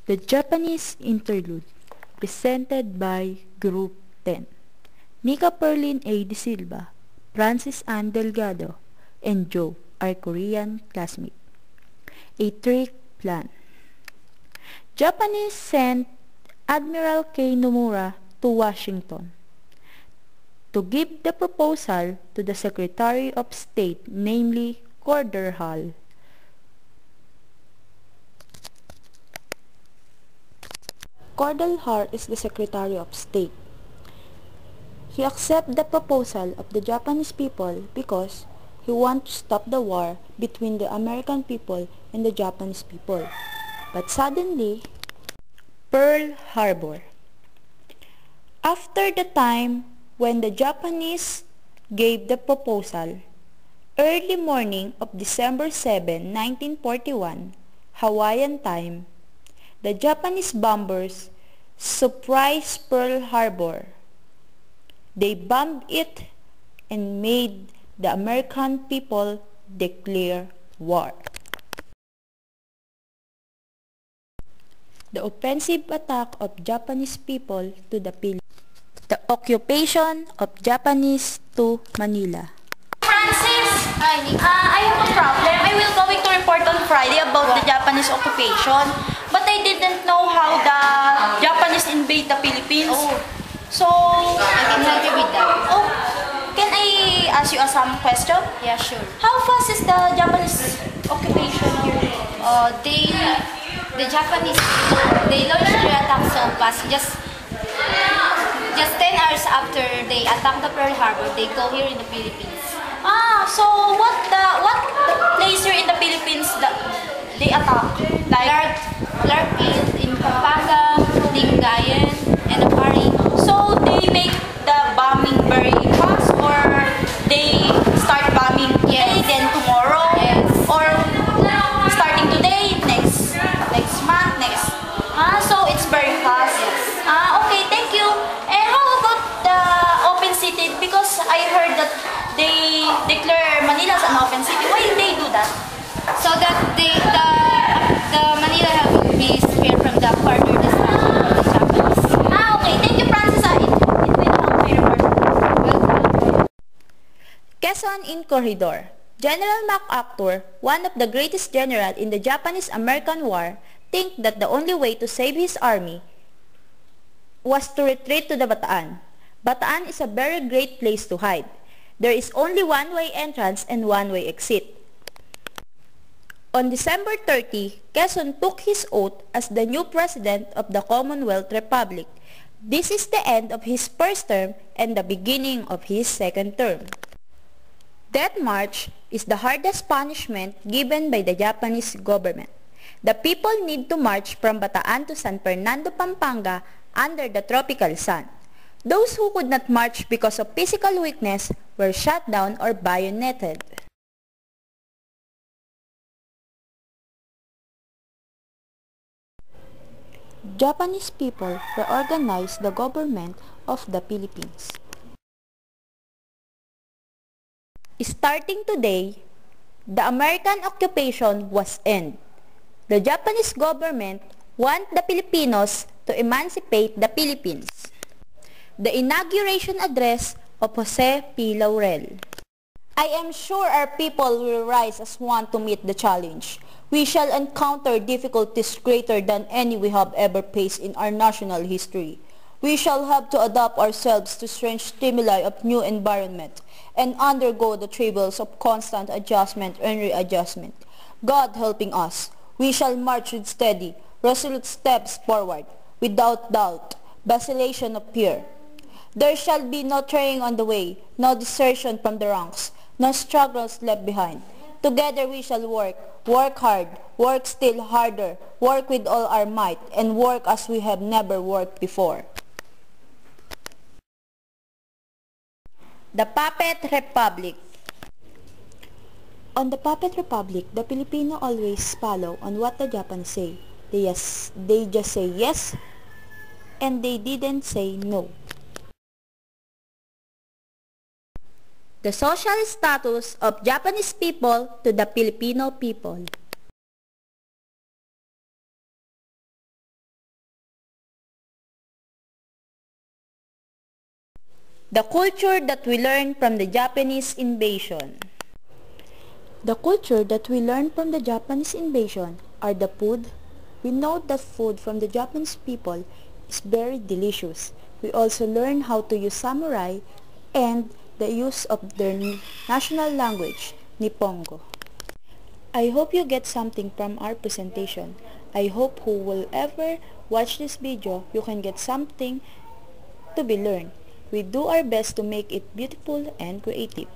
The Japanese Interlude, presented by Group 10. Nika Perlin A. De Silva, Francis Ann Delgado, and Joe, our Korean classmate. A trick plan. Japanese sent Admiral K. Nomura to Washington to give the proposal to the Secretary of State, namely Corderhall. Corderhall is the Secretary of State. He accepted the proposal of the Japanese people because he wants to stop the war between the American people and the Japanese people. But suddenly, Pearl Harbor. After the time when the Japanese gave the proposal, early morning of December 7, 1941, Hawaiian time, the Japanese bombers surprised Pearl Harbor. They bombed it and made the American people declare war. The offensive attack of Japanese people to the Philippines. The occupation of Japanese to Manila. Francis, I have a problem. I will going to report on Friday about the Japanese occupation, but I didn't know how the Japanese invade the Philippines. So I can help you with that. Oh, can I ask you some question? Yeah, sure. How fast is the Japanese occupation here? The Japanese, they launched their attack so fast. Just 10 hours after they attack the Pearl Harbor, they go here in the Philippines. So what place here in the Philippines that they attack? Like Clark Field in Pampanga, Lingayen, and Apari. So they make the bombing very fast, or they start bombing today, then tomorrow, or starting today, next month, next. So it's very fast. Okay, thank you. And how about the open city? Because I heard that they declare Manila as an open city. Why did they do that? So that the Manila will be spared from the further destruction from the Japanese. Okay, thank you, Francis. It will help my report. Quezon in Corridor. General MacArthur, one of the greatest generals in the Japanese-American War, think that the only way to save his army was to retreat to the Bataan. Bataan is a very great place to hide. There is only one-way entrance and one-way exit. On December 30, Quezon took his oath as the new president of the Commonwealth Republic. This is the end of his first term and the beginning of his second term. Death March is the hardest punishment given by the Japanese government. The people need to march from Bataan to San Fernando, Pampanga under the tropical sun. Those who could not march because of physical weakness were shot down or bayoneted. Japanese people reorganized the government of the Philippines. Starting today, the American occupation was ended. The Japanese government want the Filipinos to emancipate the Philippines. The inauguration address of Jose P. Laurel. I am sure our people will rise as one to meet the challenge. We shall encounter difficulties greater than any we have ever faced in our national history. We shall have to adapt ourselves to strange stimuli of new environment and undergo the travails of constant adjustment and readjustment. God helping us, we shall march with steady, resolute steps forward, without doubt, vacillation of fear. There shall be no turning on the way, no desertion from the ranks, no struggles left behind. Together we shall work hard, work still harder, work with all our might, and work as we have never worked before. The Puppet Republic. On the Puppet Republic, the Filipino always follow on what the Japanese say. They just say yes, and they didn't say no. The social status of Japanese people to the Filipino people. The culture that we learned from the Japanese invasion. The culture that we learned from the Japanese invasion are the food. We know that food from the Japanese people is very delicious. We also learn how to use samurai and the use of their national language, Nihongo. I hope you get something from our presentation. I hope who will ever watch this video, you can get something to be learned. We do our best to make it beautiful and creative.